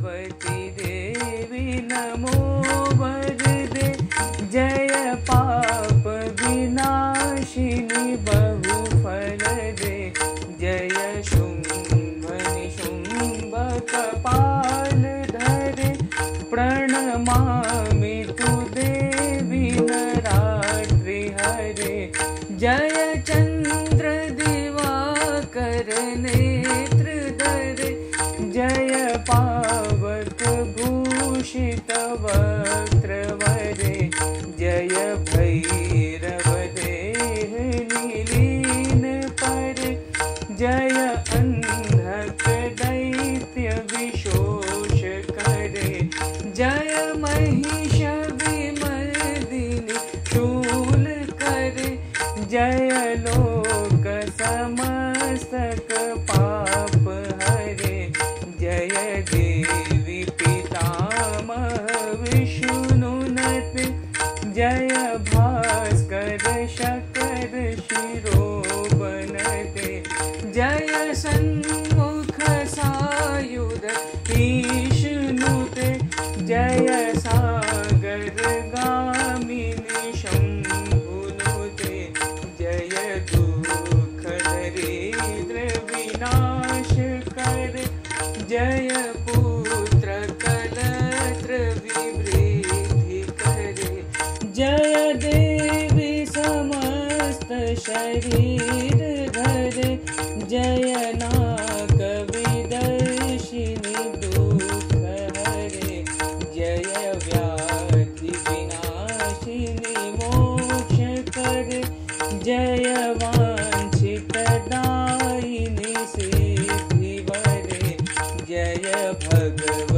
पार्वती देवी नमो वरदे, जय पाप विनाशिनी बहु फल दे, जय शुंभ निशुंभ कपाल धरे, प्रणमामि तु देवी नरात्रि हरे, जय चंद्र दिवाकर नेत्र धरे, जय पावक भूषित वक्त्र वरे, जय भैरव देह नीलीन परे, जय अंधक दैत्य विशोष करे, जय महिष विमर्दिनी शूल करे, जय लोक समस्तक पाप हरे, जय देवी पितामह विष्णुनते, जय भास्कर शकर शिरोबनते, जय सन्मुख सायुध ईशनुते, जय सागर गामिनी शंभुनुते, जय दुख दरिद्र विनाश करे, जय पुत्र कलत्र विवृद्धि करे, जय देवी समस्त शरीर धरे, जय नाग विदर्शिनी दुख हरे, जय व्याधि विनाशिनी मोक्ष करे, जय वांछित दायिनी सिद्धि वरे, जय भगवती